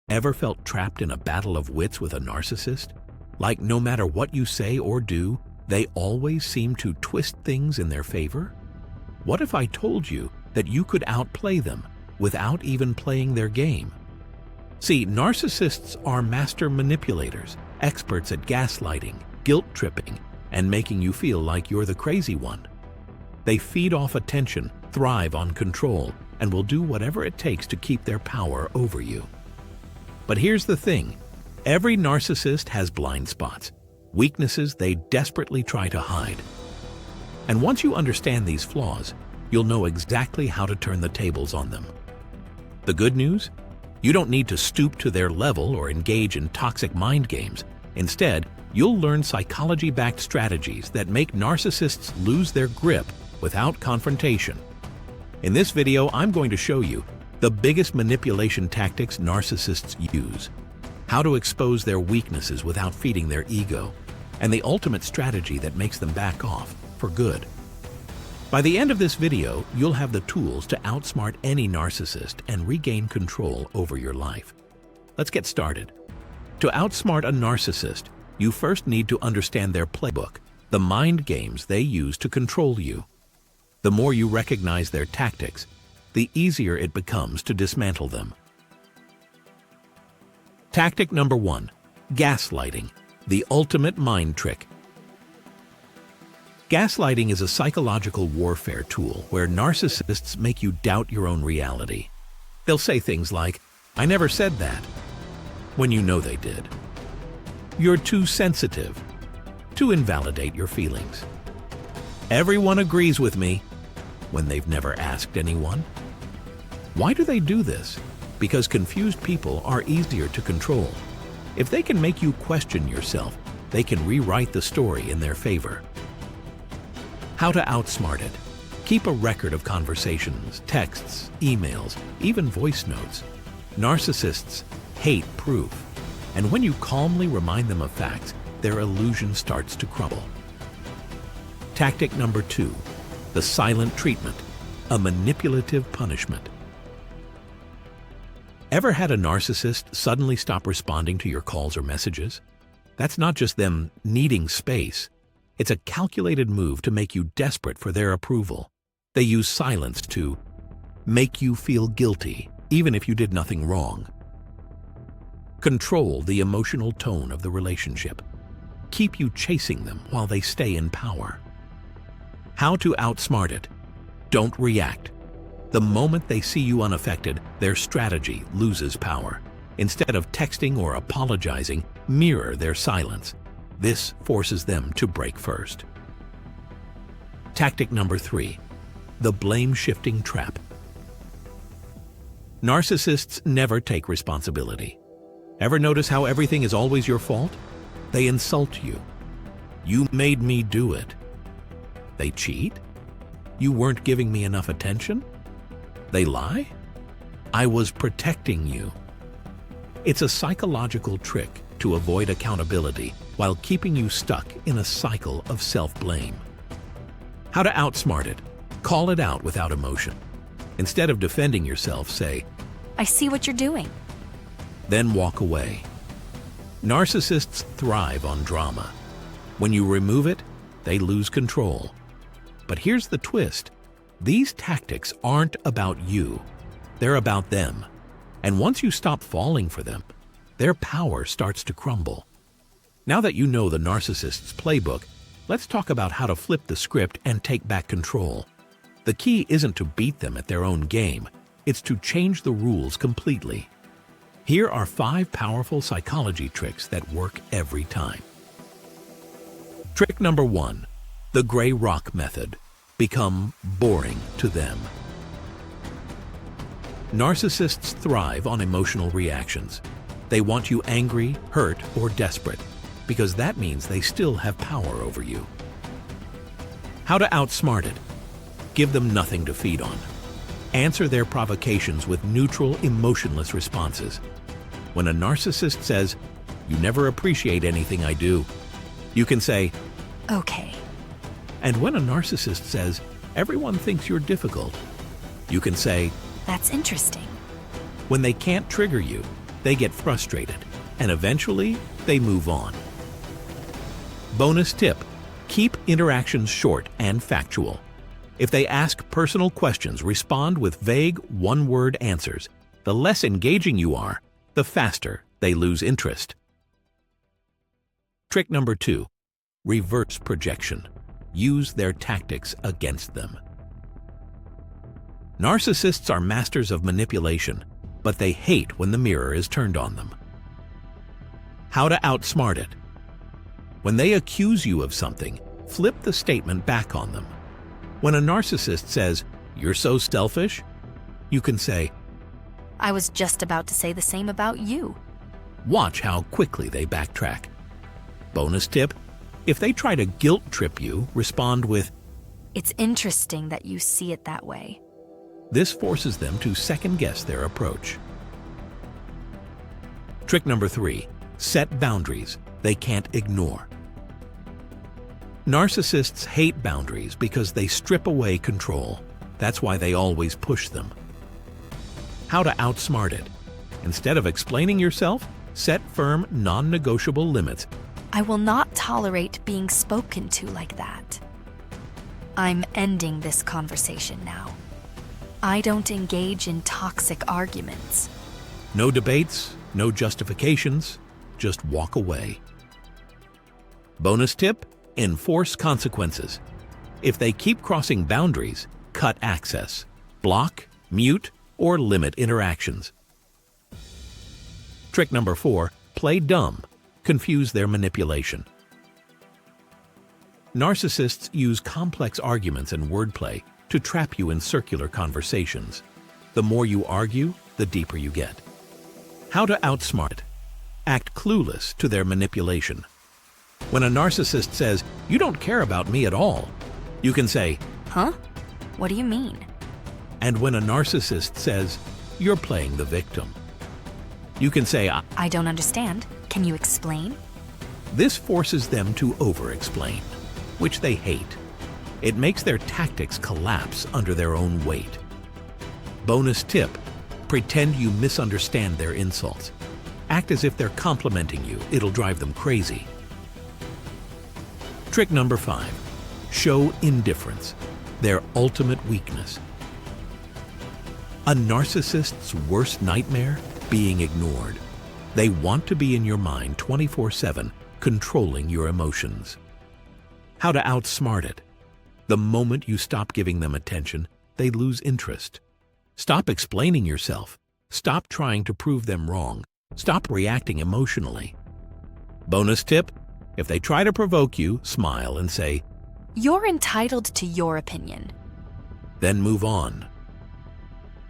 Ever felt trapped in a battle of wits with a narcissist? Like no matter what you say or do, they always seem to twist things in their favor? What if I told you that you could outplay them without even playing their game? See, narcissists are master manipulators, experts at gaslighting, guilt-tripping, and making you feel like you're the crazy one. They feed off attention, thrive on control, and will do whatever it takes to keep their power over you. But here's the thing. Every narcissist has blind spots, weaknesses they desperately try to hide. And once you understand these flaws, you'll know exactly how to turn the tables on them. The good news? You don't need to stoop to their level or engage in toxic mind games. Instead, you'll learn psychology-backed strategies that make narcissists lose their grip without confrontation. In this video, I'm going to show you the biggest manipulation tactics narcissists use, how to expose their weaknesses without feeding their ego, and the ultimate strategy that makes them back off for good. By the end of this video, you'll have the tools to outsmart any narcissist and regain control over your life. Let's get started. To outsmart a narcissist, you first need to understand their playbook, the mind games they use to control you. The more you recognize their tactics, the easier it becomes to dismantle them. Tactic number 1. Gaslighting, the ultimate mind trick. Gaslighting is a psychological warfare tool where narcissists make you doubt your own reality. They'll say things like, "I never said that," when you know they did. "You're too sensitive," to invalidate your feelings. "Everyone agrees with me," when they've never asked anyone. Why do they do this? Because confused people are easier to control. If they can make you question yourself, they can rewrite the story in their favor. How to outsmart it. Keep a record of conversations, texts, emails, even voice notes. Narcissists hate proof, and when you calmly remind them of facts, their illusion starts to crumble. Tactic number 2. The silent treatment, a manipulative punishment. Ever had a narcissist suddenly stop responding to your calls or messages? That's not just them needing space. It's a calculated move to make you desperate for their approval. They use silence to make you feel guilty, even if you did nothing wrong. Control the emotional tone of the relationship. Keep you chasing them while they stay in power. How to outsmart it. Don't react. The moment they see you unaffected, their strategy loses power. Instead of texting or apologizing, mirror their silence. This forces them to break first. Tactic number 3. The blame-shifting trap. Narcissists never take responsibility. Ever notice how everything is always your fault? They insult you. "You made me do it." They cheat? "You weren't giving me enough attention?" They lie? "I was protecting you." It's a psychological trick to avoid accountability while keeping you stuck in a cycle of self-blame. How to outsmart it. Call it out without emotion. Instead of defending yourself, say, "I see what you're doing." Then walk away. Narcissists thrive on drama. When you remove it, they lose control. But here's the twist. These tactics aren't about you. They're about them. And once you stop falling for them, their power starts to crumble. Now that you know the narcissist's playbook, let's talk about how to flip the script and take back control. The key isn't to beat them at their own game. It's to change the rules completely. Here are 5 powerful psychology tricks that work every time. Trick number 1. The gray rock method. Become boring to them. Narcissists thrive on emotional reactions. They want you angry, hurt, or desperate, because that means they still have power over you. How to outsmart it. Give them nothing to feed on. Answer their provocations with neutral, emotionless responses. When a narcissist says, "You never appreciate anything I do," you can say, "Okay." And when a narcissist says, "Everyone thinks you're difficult," you can say, "That's interesting." When they can't trigger you, they get frustrated, and eventually they move on. Bonus tip: keep interactions short and factual. If they ask personal questions, respond with vague, one-word answers. The less engaging you are, the faster they lose interest. Trick number 2. Reverse projection. Use their tactics against them. Narcissists are masters of manipulation, but they hate when the mirror is turned on them. How to outsmart it. When they accuse you of something, flip the statement back on them. When a narcissist says, "You're so selfish," you can say, I was just about to say the same about you. Watch how quickly they backtrack. Bonus tip: if they try to guilt trip you, respond with, It's interesting that you see it that way. This forces them to second-guess their approach. Trick number 3. Set boundaries they can't ignore. Narcissists hate boundaries because they strip away control. That's why they always push them. How to outsmart it. Instead of explaining yourself, set firm, non-negotiable limits. I will not tolerate being spoken to like that. I'm ending this conversation now. I don't engage in toxic arguments. No debates, no justifications, just walk away. Bonus tip: enforce consequences. If they keep crossing boundaries, cut access, block, mute, or limit interactions. Trick number 4. Play dumb. Confuse their manipulation. Narcissists use complex arguments and wordplay to trap you in circular conversations. The more you argue, the deeper you get. How to outsmart. Act clueless to their manipulation. When a narcissist says, "You don't care about me at all," you can say, Huh? What do you mean? and when a narcissist says, "You're playing the victim," you can say, I don't understand. Can you explain? This forces them to over-explain, which they hate. It makes their tactics collapse under their own weight. Bonus tip: pretend you misunderstand their insults. Act as if they're complimenting you. It'll drive them crazy. Trick number 5. Show indifference, their ultimate weakness. A narcissist's worst nightmare? Being ignored. They want to be in your mind 24/7, controlling your emotions. How to outsmart it. The moment you stop giving them attention, they lose interest. Stop explaining yourself. Stop trying to prove them wrong. Stop reacting emotionally. Bonus tip: if they try to provoke you, smile and say, You're entitled to your opinion. then move on.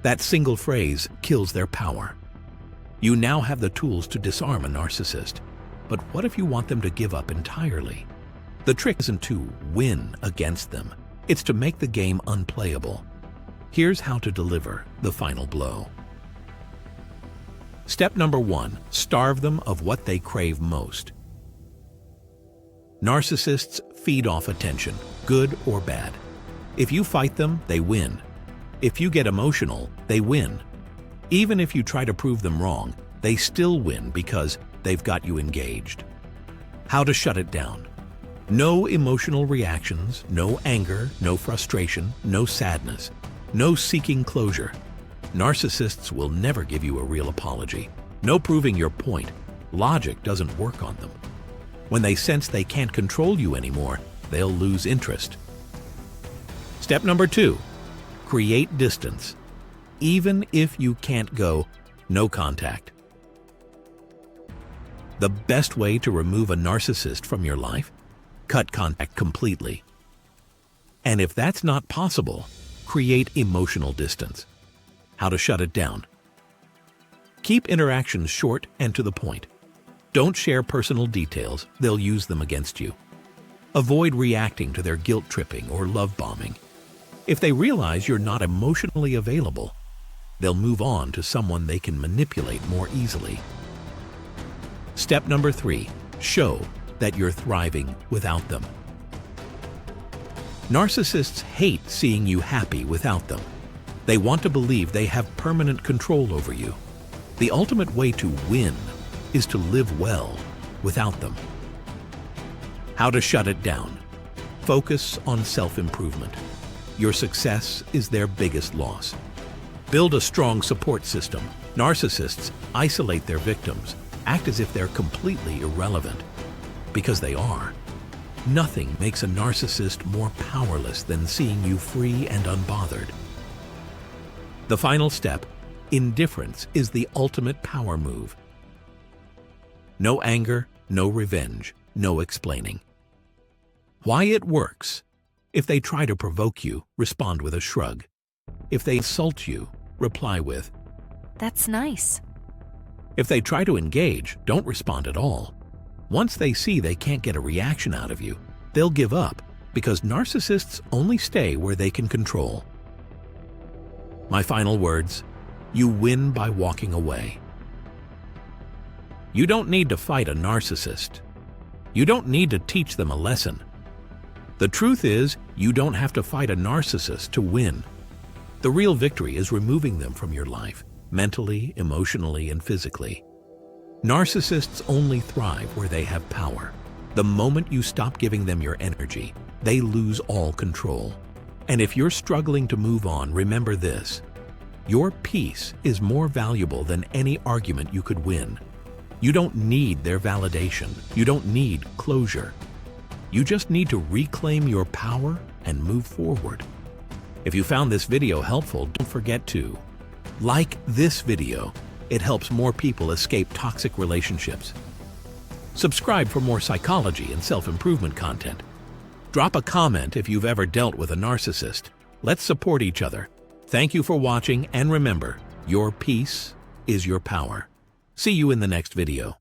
That single phrase kills their power. You now have the tools to disarm a narcissist. But what if you want them to give up entirely? The trick isn't to win against them. It's to make the game unplayable. Here's how to deliver the final blow. Step number 1. Starve them of what they crave most. Narcissists feed off attention, good or bad. If you fight them, they win. If you get emotional, they win. Even if you try to prove them wrong, they still win because they've got you engaged. How to shut it down. No emotional reactions, no anger, no frustration, no sadness, no seeking closure. Narcissists will never give you a real apology. No proving your point. Logic doesn't work on them. When they sense they can't control you anymore, they'll lose interest. Step number 2. Create distance. Even if you can't go, no contact. The best way to remove a narcissist from your life? Cut contact completely. And if that's not possible, create emotional distance. How to shut it down. Keep interactions short and to the point. Don't share personal details, they'll use them against you. Avoid reacting to their guilt tripping or love bombing. If they realize you're not emotionally available, they'll move on to someone they can manipulate more easily. Step number 3. Show that you're thriving without them. Narcissists hate seeing you happy without them. They want to believe they have permanent control over you. The ultimate way to win is to live well without them. How to shut it down. Focus on self-improvement. Your success is their biggest loss. Build a strong support system. Narcissists isolate their victims, act as if they're completely irrelevant. Because they are. Nothing makes a narcissist more powerless than seeing you free and unbothered. The final step, indifference, is the ultimate power move. No anger, no revenge, no explaining. Why it works. If they try to provoke you, respond with a shrug. If they insult you, reply with, "That's nice." If they try to engage, don't respond at all. Once they see they can't get a reaction out of you, they'll give up, because narcissists only stay where they can control. My final words, you win by walking away. You don't need to fight a narcissist. You don't need to teach them a lesson. The truth is, you don't have to fight a narcissist to win. The real victory is removing them from your life, mentally, emotionally, and physically. Narcissists only thrive where they have power. The moment you stop giving them your energy, they lose all control. And if you're struggling to move on, remember this. Your peace is more valuable than any argument you could win. You don't need their validation. You don't need closure. You just need to reclaim your power and move forward. If you found this video helpful, don't forget to like this video. It helps more people escape toxic relationships. Subscribe for more psychology and self-improvement content. Drop a comment if you've ever dealt with a narcissist. Let's support each other. Thank you for watching, and remember, your peace is your power. See you in the next video.